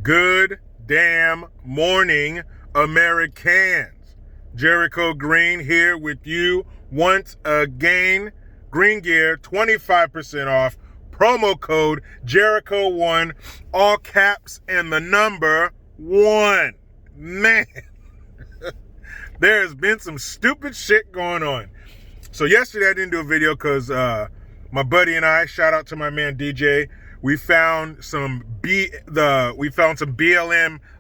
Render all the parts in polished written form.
Good damn morning, Americans. Jericho Green here with you once again. Green Gear, 25% off. Promo code Jericho1, all caps and the number 1. Man, there has been some stupid shit going on. So yesterday I didn't do a video because my buddy and I, shout out to my man DJ, we found some BLM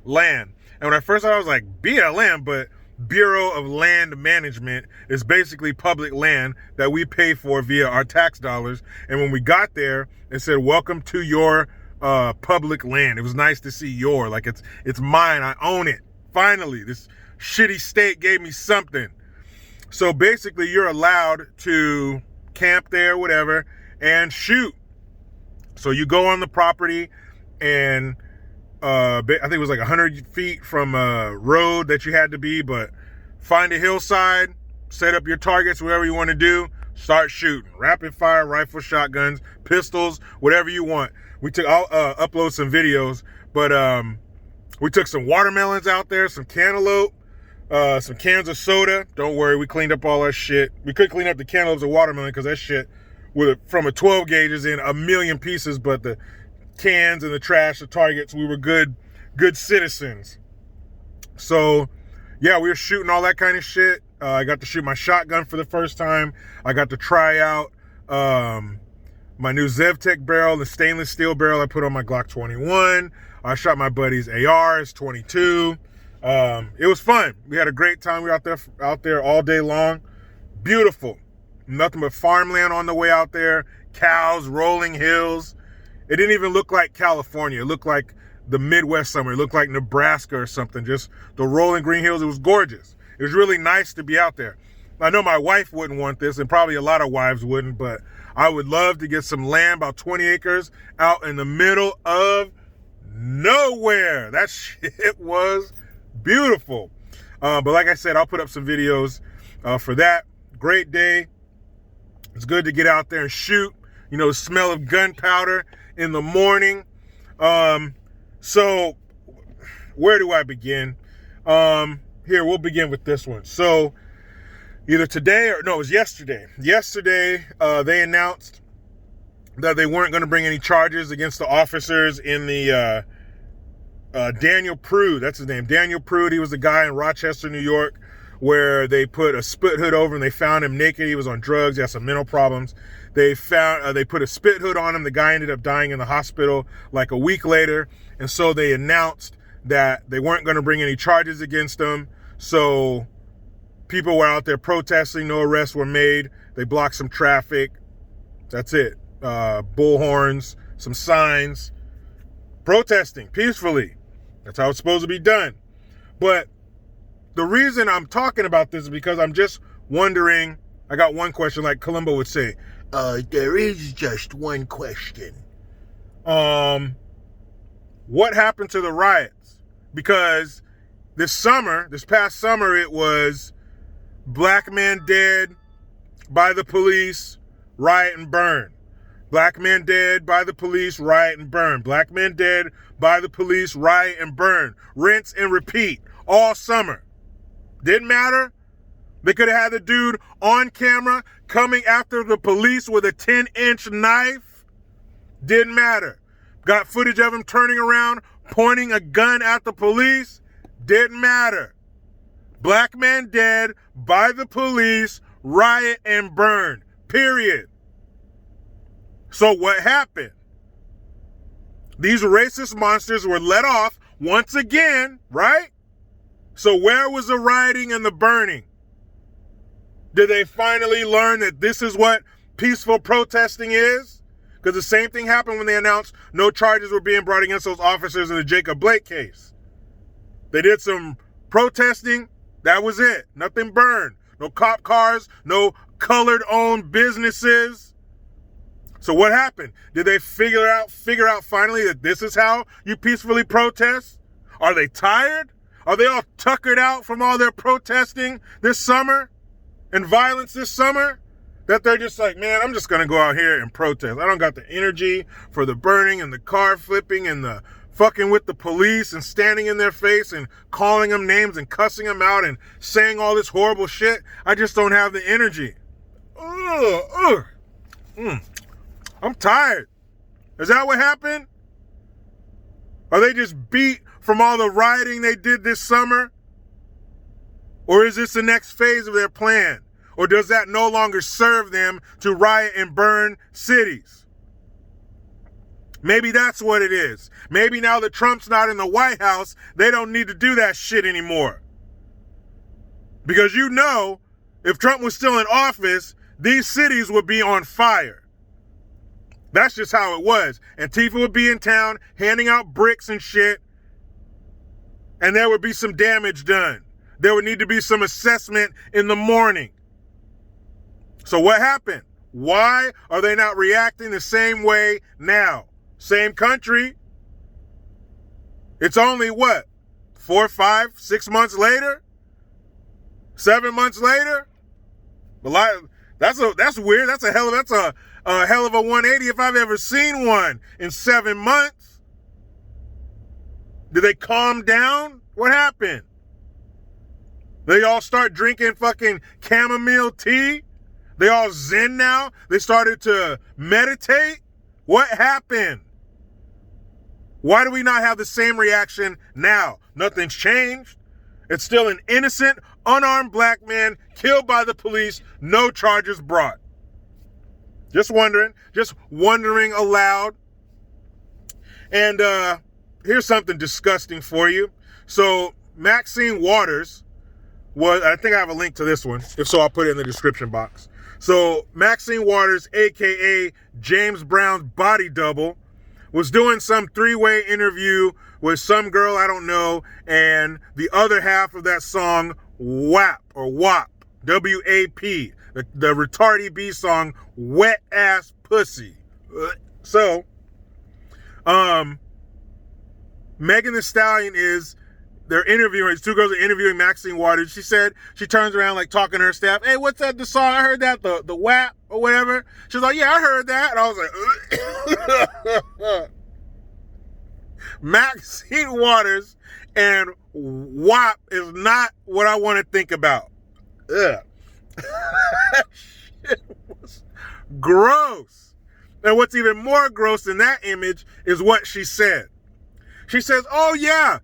land. And when I first saw it, I was like, BLM, but Bureau of Land Management is basically public land that we pay for via our tax dollars. And when we got there, it said, welcome to your public land. It was nice to see your, like it's mine, I own it. Finally, this shitty state gave me something. So basically you're allowed to camp there, whatever, and shoot. So you go on the property and I think it was like 100 feet from a road that you had to be, but find a hillside, set up your targets, whatever you want to do, start shooting. Rapid fire, rifle, shotguns, pistols, whatever you want. I'll upload some videos, but we took some watermelons out there, some cantaloupe, some cans of soda. Don't worry, we cleaned up all our shit. We could clean up the cantaloupes and watermelon because that shit from a 12 gauge is in a million pieces, but the cans and the trash, the targets, we were good citizens. So yeah, we were shooting all that kind of shit. I got to shoot my shotgun for the first time. I got to try out my new ZevTech barrel, the stainless steel barrel I put on my Glock 21. I shot my buddy's ARs 22. It was fun. We had a great time. We were out there all day long. Beautiful. Nothing but farmland on the way out there. Cows, rolling hills. It didn't even look like California. It looked like the Midwest somewhere. It looked like Nebraska or something. Just the rolling green hills. It was gorgeous. It was really nice to be out there. I know my wife wouldn't want this, and probably a lot of wives wouldn't, but I would love to get some land, about 20 acres, out in the middle of nowhere. That shit was beautiful. But like I said, I'll put up some videos for that. Great day. It's good to get out there and shoot. You know, the smell of gunpowder in the morning. So where do I begin? Here, we'll begin with this one. So either today or, no, it was yesterday. Yesterday, they announced that they weren't going to bring any charges against the officers in the Daniel Prude. That's his name. Daniel Prude. He was the guy in Rochester, New York, where they put a spit hood over and they found him naked. He was on drugs. He had some mental problems. They put a spit hood on him. The guy ended up dying in the hospital like a week later. And so they announced that they weren't going to bring any charges against him. So people were out there protesting. No arrests were made. They blocked some traffic. That's it. Bullhorns, some signs, protesting peacefully. That's how it's supposed to be done. But the reason I'm talking about this is because I'm just wondering, I got one question, like Columbo would say, there is just one question. What happened to the riots? Because this past summer, it was black men dead by the police, riot and burn. Black men dead by the police, riot and burn. Black men dead by the police, riot and burn. Rinse and repeat all summer. Didn't matter. They could have had the dude on camera coming after the police with a 10-inch knife. Didn't matter. Got footage of him turning around, pointing a gun at the police. Didn't matter. Black men dead by the police, riot and burn. Period. So what happened? These racist monsters were let off once again, right? So where was the rioting and the burning? Did they finally learn that this is what peaceful protesting is? Because the same thing happened when they announced no charges were being brought against those officers in the Jacob Blake case. They did some protesting. That was it. Nothing burned. No cop cars. No colored-owned businesses. So what happened? Did they figure out finally that this is how you peacefully protest? Are they tired? Are they all tuckered out from all their protesting this summer and violence this summer? That they're just like, man, I'm just going to go out here and protest. I don't got the energy for the burning and the car flipping and the fucking with the police and standing in their face and calling them names and cussing them out and saying all this horrible shit. I just don't have the energy. I'm tired. Is that what happened? Are they just beat from all the rioting they did this summer? Or is this the next phase of their plan? Or does that no longer serve them to riot and burn cities? Maybe that's what it is. Maybe now that Trump's not in the White House, they don't need to do that shit anymore. Because you know, if Trump was still in office, these cities would be on fire. That's just how it was. Antifa would be in town handing out bricks and shit, and there would be some damage done. There would need to be some assessment in the morning. So what happened? Why are they not reacting the same way now? Same country. It's only what? 4, 5, 6 months later? 7 months later? That's weird. That's a hell of a 180 if I've ever seen one in 7 months. Did they calm down? What happened? They all start drinking fucking chamomile tea? They all zen now? They started to meditate? What happened? Why do we not have the same reaction now? Nothing's changed. It's still an innocent, unarmed black man killed by the police, no charges brought. Just wondering aloud. And here's something disgusting for you. So Maxine Waters I think I have a link to this one. If so, I'll put it in the description box. So Maxine Waters, aka James Brown's body double, was doing some 3-way interview with some girl I don't know, and the other half of that song, WAP, or WAP, W-A-P, the retarded B song, Wet Ass Pussy. So, Megan Thee Stallion they're interviewing, these two girls are interviewing Maxine Waters. She said, she turns around like talking to her staff. Hey, what's that, the song? I heard that, the WAP or whatever. She's like, yeah, I heard that. And I was like, Maxine Waters and WAP is not what I want to think about. Ugh. That shit was gross. And what's even more gross than that image is what she said. She says, oh yeah,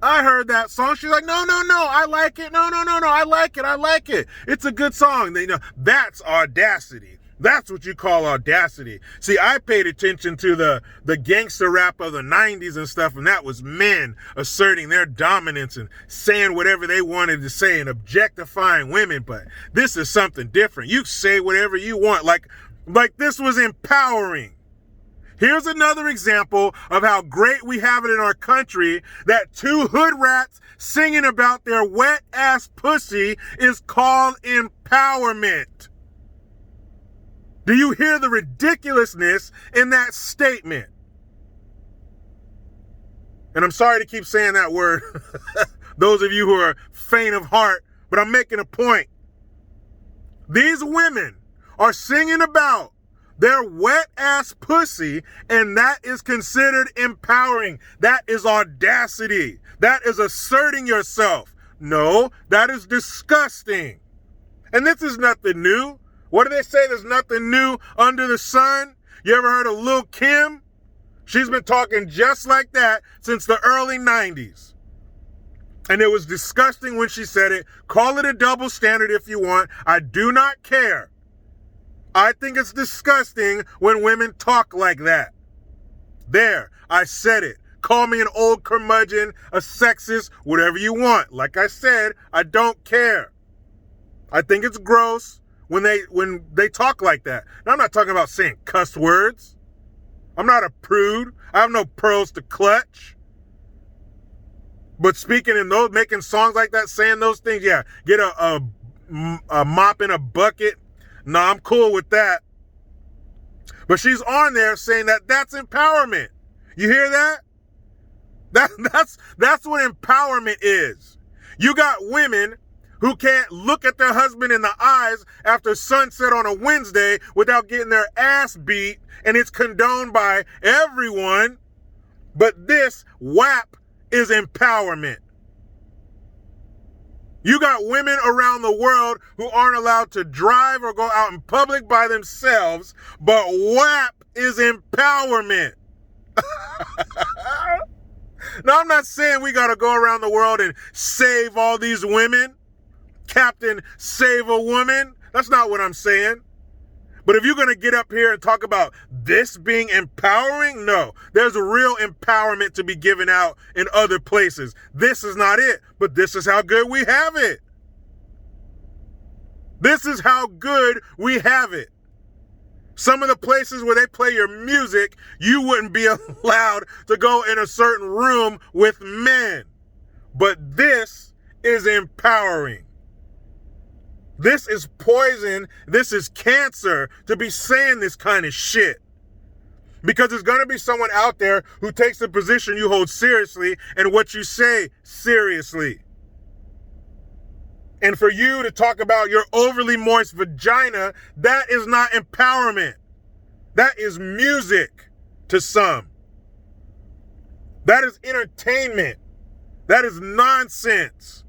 I heard that song. She's like, no, I like it. No, I like it. It's a good song. That's audacity. That's what you call audacity. See, I paid attention to the gangster rap of the 90s and stuff, and that was men asserting their dominance and saying whatever they wanted to say and objectifying women. But this is something different. You say whatever you want. Like this was empowering. Here's another example of how great we have it in our country, that two hood rats singing about their wet ass pussy is called empowerment. Do you hear the ridiculousness in that statement? And I'm sorry to keep saying that word, those of you who are faint of heart, but I'm making a point. These women are singing about their wet ass pussy, and that is considered empowering. That is audacity. That is asserting yourself. No, that is disgusting. And this is nothing new. What do they say? There's nothing new under the sun. You ever heard of Lil' Kim? She's been talking just like that since the early 90s. And it was disgusting when she said it. Call it a double standard if you want. I do not care. I think it's disgusting when women talk like that. There, I said it. Call me an old curmudgeon, a sexist, whatever you want. Like I said, I don't care. I think it's gross when they talk like that. Now, I'm not talking about saying cuss words. I'm not a prude. I have no pearls to clutch. But speaking in those, making songs like that, saying those things, yeah, get a mop in a bucket. No, I'm cool with that. But she's on there saying that that's empowerment. You hear that? That's what empowerment is. You got women who can't look at their husband in the eyes after sunset on a Wednesday without getting their ass beat, and it's condoned by everyone. But this WAP is empowerment. You got women around the world who aren't allowed to drive or go out in public by themselves, but WAP is empowerment. Now, I'm not saying we got to go around the world and save all these women. Captain Save a Woman. That's not what I'm saying. But if you're going to get up here and talk about this being empowering, no. There's a real empowerment to be given out in other places. This is not it, but this is how good we have it. This is how good we have it. Some of the places where they play your music, you wouldn't be allowed to go in a certain room with men. But this is empowering. This is poison. This is cancer to be saying this kind of shit. Because there's going to be someone out there who takes the position you hold seriously and what you say seriously. And for you to talk about your overly moist vagina, that is not empowerment. That is music to some. That is entertainment. That is nonsense.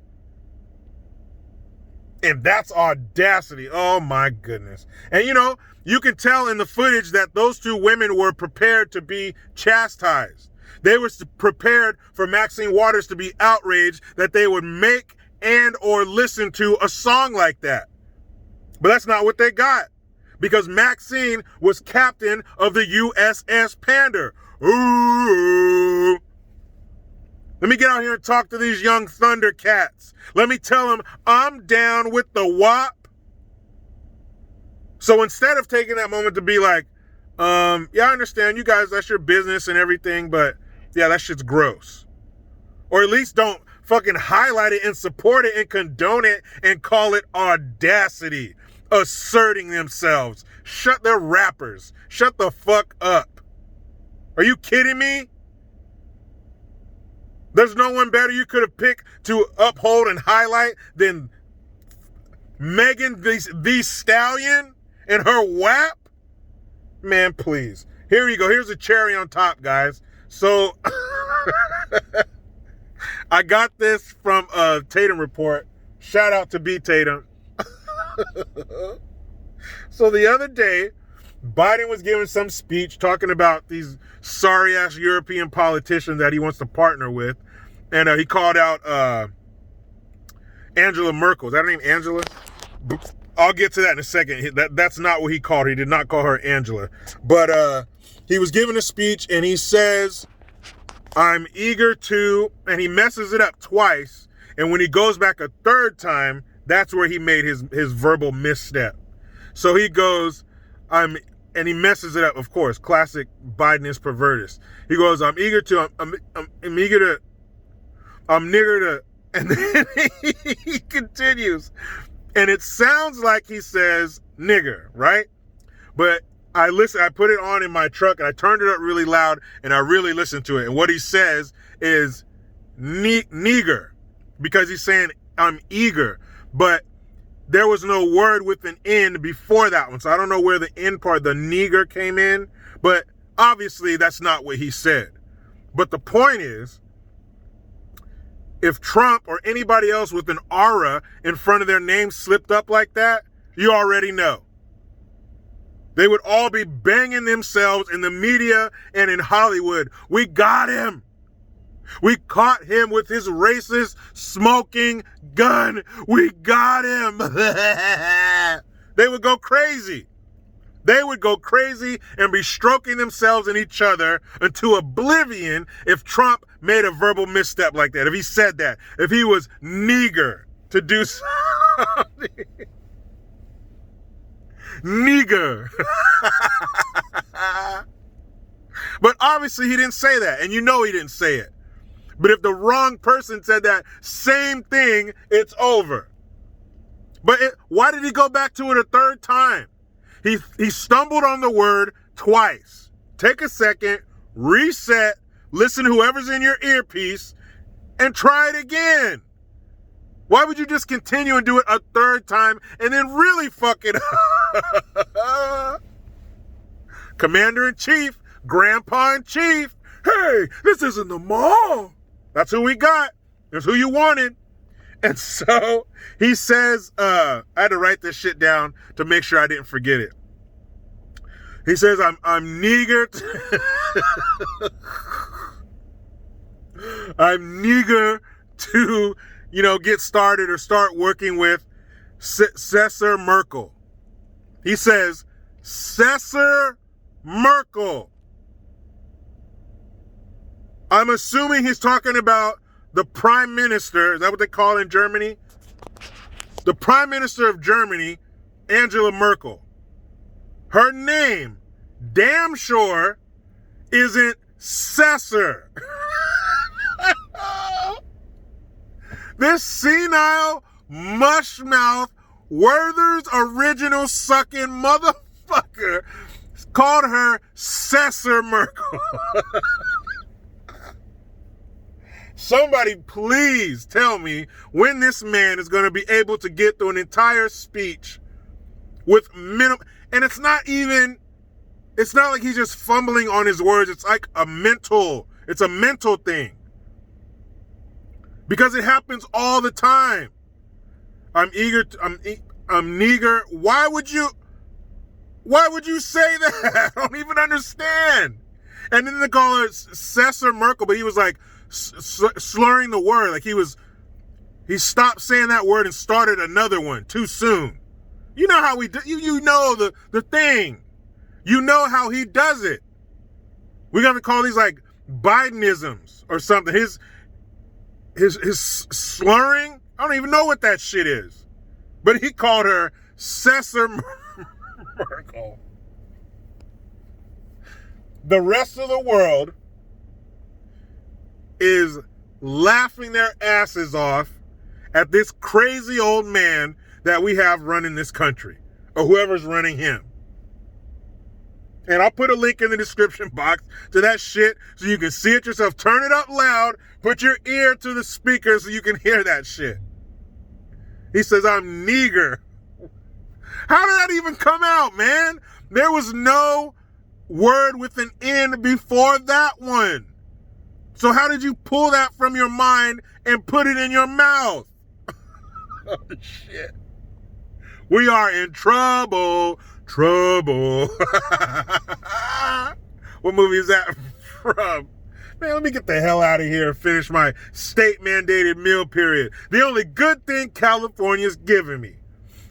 And that's audacity. Oh my goodness. And you know, you can tell in the footage that those two women were prepared to be chastised. They were prepared for Maxine Waters to be outraged that they would make and or listen to a song like that. But that's not what they got. Because Maxine was captain of the USS Pander. Ooh. Let me get out here and talk to these young Thundercats. Let me tell them I'm down with the WAP. So instead of taking that moment to be like, yeah, I understand you guys, that's your business and everything, but yeah, that shit's gross. Or at least don't fucking highlight it and support it and condone it and call it audacity. Asserting themselves. Shut their rappers. Shut the fuck up. Are you kidding me? There's no one better you could have picked to uphold and highlight than Megan Thee Stallion and her WAP? Man, please. Here you go. Here's a cherry on top, guys. So I got this from a Tatum report. Shout out to B Tatum. So the other day, Biden was giving some speech talking about these sorry-ass European politicians that he wants to partner with. And he called out Angela Merkel. Is that her name, Angela? I'll get to that in a second. That's not what he called her. He did not call her Angela. But he was giving a speech, and he says, I'm eager to, and he messes it up twice. And when he goes back a third time, that's where he made his verbal misstep. So he goes, and he messes it up, of course. Classic Bidenis Pervertis. He goes, I'm eager to, I'm eager to, I'm nigger to, and then he continues. And it sounds like he says nigger, right? But I put it on in my truck and I turned it up really loud and I really listened to it. And what he says is nigger, because he's saying I'm eager. But there was no word with an N before that one. So I don't know where the N part, the nigger, came in. But obviously that's not what he said. But the point is, if Trump or anybody else with an aura in front of their name slipped up like that, you already know. They would all be banging themselves in the media and in Hollywood. We got him. We caught him with his racist smoking gun. We got him. They would go crazy. They would go crazy and be stroking themselves and each other into oblivion if Trump made a verbal misstep like that. If he said that. If he was nigger to do something. Nigger. But obviously he didn't say that. And you know he didn't say it. But if the wrong person said that same thing, it's over. But why did he go back to it a third time? He stumbled on the word twice. Take a second, reset, listen to whoever's in your earpiece, and try it again. Why would you just continue and do it a third time and then really fuck it up? Commander-in-Chief, Grandpa-in-Chief, hey, this isn't the mall. That's who we got. That's who you wanted. And so he says, I had to write this shit down to make sure I didn't forget it. He says, I'm eager I'm eager to, get started or start working with Cesar Merkel. He says, Cesar Merkel. I'm assuming he's talking about the Prime Minister. Is that what they call it in Germany? The Prime Minister of Germany, Angela Merkel. Her name, damn sure, isn't Cesar. This senile, mushmouth, Werther's original sucking motherfucker called her Cesar Merkel. Somebody please tell me when this man is going to be able to get through an entire speech with minimum. And it's not like he's just fumbling on his words. It's like a mental thing. Because it happens all the time. I'm eager. Why would you say that? I don't even understand. And then they call her Cesar Merkel, but he was like slurring the word. Like he stopped saying that word and started another one too soon. You know how we do, you know the thing. You know how he does it. We got to call these like Bidenisms or something. His slurring, I don't even know what that shit is. But he called her Cesar Merkel. The rest of the world is laughing their asses off at this crazy old man that we have running this country, or whoever's running him. And I'll put a link in the description box to that shit so you can see it yourself. Turn it up loud. Put your ear to the speaker so you can hear that shit. He says, I'm nigger. How did that even come out, man? There was no word with an N before that one. So how did you pull that from your mind and put it in your mouth? Oh, shit. We are in trouble. Trouble. What movie is that from? Man, let me get the hell out of here and finish my state-mandated meal period. The only good thing California's giving me.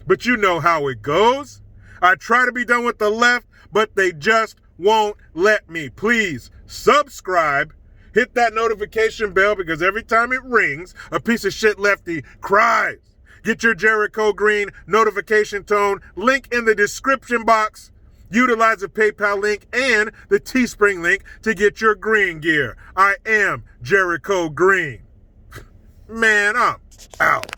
But you know how it goes. I try to be done with the left, but they just won't let me. Please subscribe. Hit that notification bell because every time it rings, a piece of shit lefty cries. Get your Jericho Green notification tone. Link in the description box. Utilize the PayPal link and the Teespring link to get your green gear. I am Jericho Green. Man, I'm out.